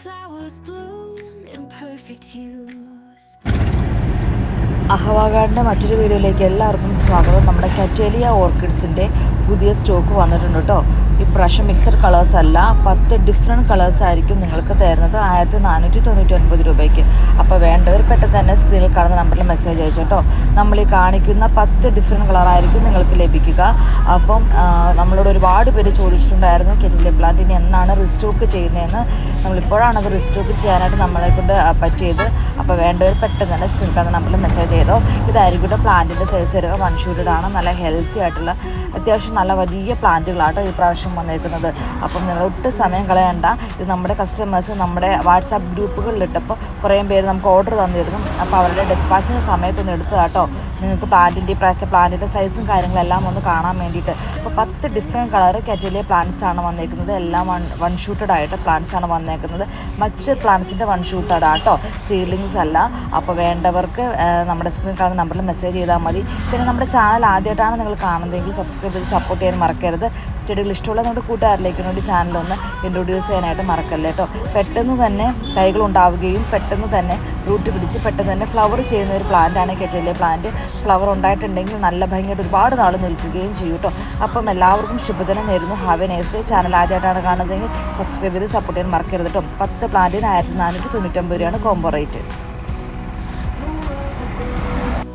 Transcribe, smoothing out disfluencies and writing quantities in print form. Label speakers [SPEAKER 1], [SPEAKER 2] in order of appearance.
[SPEAKER 1] flowers bloom in perfect hues.
[SPEAKER 2] അഹവാ ഗാർഡൻ്റെ മറ്റൊരു വീഡിയോയിലേക്ക് എല്ലാവർക്കും സ്വാഗതം. നമ്മുടെ കറ്റേലിയ ഓർക്കിഡ്സിൻ്റെ പുതിയ സ്റ്റോക്ക് വന്നിട്ടുണ്ട് കേട്ടോ. ഇപ്രാവശ്യം മിക്സഡ് കളേഴ്സ് അല്ല, 10 ഡിഫറെൻറ്റ് കളേഴ്സ് ആയിരിക്കും നിങ്ങൾക്ക് തരുന്നത് 1499 രൂപയ്ക്ക്. അപ്പോൾ വേണ്ടവർ പെട്ടെന്ന് തന്നെ സ്ക്രീനിൽ കാണുന്ന നമ്പറിൽ മെസ്സേജ് അയച്ചു കേട്ടോ. നമ്മൾ ഈ കാണിക്കുന്ന 10 ഡിഫറെൻറ്റ് കളറായിരിക്കും നിങ്ങൾക്ക് ലഭിക്കുക. അപ്പം നമ്മളോട് ഒരുപാട് പേര് ചോദിച്ചിട്ടുണ്ടായിരുന്നു കറ്റേലിയ പ്ലാന്റ് ഇനി എന്നാണ് റീസ്റ്റോക്ക് ചെയ്യുന്നതെന്ന്. നമ്മളിപ്പോഴാണ് അത് റീസ്റ്റോക്ക് ചെയ്യാനായിട്ട് നമ്മളെ കൊണ്ട് പറ്റിയത്. അപ്പോൾ വേണ്ടവർ പെട്ടെന്ന് തന്നെ സ്ക്രീനിൽ കാണുന്ന നമ്പറിൽ മെസ്സേജ് ചെയ്തോ. ഇതായിരിക്കും പ്ലാന്റിൻ്റെ സൈസ് വരിക 1 ഷൂട്ടഡ് ആണ്. നല്ല ഹെൽത്തി ആയിട്ടുള്ള അത്യാവശ്യം നല്ല വലിയ പ്ലാന്റുകളാട്ടോ ഈ പ്രാവശ്യം വന്നേക്കുന്നത്. അപ്പം നിങ്ങൾ ഒട്ടും സമയം കളയണ്ട. ഇത് നമ്മുടെ കസ്റ്റമേഴ്സ് നമ്മുടെ വാട്സാപ്പ് ഗ്രൂപ്പുകളിലിട്ടപ്പോൾ കുറേ പേര് നമുക്ക് ഓർഡർ തന്നിരുന്നു. അപ്പോൾ അവരുടെ ഡിസ്പാച്ചിൻ്റെ സമയത്തൊന്ന് എടുത്തത് കേട്ടോ. നിങ്ങൾക്ക് പ്ലാന്റിൻ്റെ ഈ പ്രാവശ്യത്തെ പ്ലാന്റിൻ്റെ സൈസും കാര്യങ്ങളെല്ലാം ഒന്ന് കാണാൻ വേണ്ടിയിട്ട്. അപ്പോൾ 10 ഡിഫറെൻറ്റ് കളർ കറ്റേലിയ പ്ലാന്റ്സ് ആണ് വന്നേക്കുന്നത്. എല്ലാം വൺ ഷൂട്ടഡ് ആയിട്ട് പ്ലാന്റ്സ് ആണ് വന്നേക്കുന്നത്. മറ്റ് പ്ലാന്റ്സിൻ്റെ 1 ഷൂട്ടഡ് ആട്ടോ, സീഡ്ലിങ്സ് അല്ല. അപ്പോൾ വേണ്ടവർക്ക് നമ്മുടെ സ്ക്രീനിൽ കാണുന്ന നമ്പറിൽ മെസ്സേജ് ചെയ്താൽ മതി. പിന്നെ നമ്മുടെ ചാനൽ ആദ്യമായിട്ടാണ് നിങ്ങൾ കാണുന്നതെങ്കിൽ സബ്സ്ക്രൈബ് ചെയ്ത് സപ്പോർട്ട് ചെയ്യാൻ മറക്കരുത്. ചെടികൾ ഇഷ്ടമുള്ള നമ്മുടെ കൂട്ടുകാരിലേക്ക് വേണ്ടി ചാനലൊന്ന് ഇൻട്രൊഡ്യൂസ് ചെയ്യാനായിട്ട് മറക്കല്ലേ കേട്ടോ. പെട്ടെന്ന് തന്നെ തൈകൾ ഉണ്ടാവുകയും പെട്ടെന്ന് തന്നെ റൂട്ട് പിടിച്ച് പെട്ടെന്ന് തന്നെ ഫ്ലവർ ചെയ്യുന്ന ഒരു പ്ലാന്റാണ് കറ്റേലിയ പ്ലാന്റ്. ഫ്ലവർ ഉണ്ടായിട്ടുണ്ടെങ്കിൽ നല്ല ഭംഗിയായിട്ട് ഒരുപാട് നാൾ നിൽക്കുകയും ചെയ്യും കേട്ടോ. അപ്പം എല്ലാവർക്കും ശുഭദിനം നേരുന്നു. Have A nice day. Channel ആദ്യമായിട്ടാണ് കാണുന്നതെങ്കിൽ സബ്സ്ക്രൈബ് ചെയ്ത് സപ്പോർട്ട് ചെയ്യാൻ മറക്കരുത് കേട്ടോ. 10 പ്ലാന്റിന് 1499 രൂപയാണ് കോംബോ റേറ്റ്.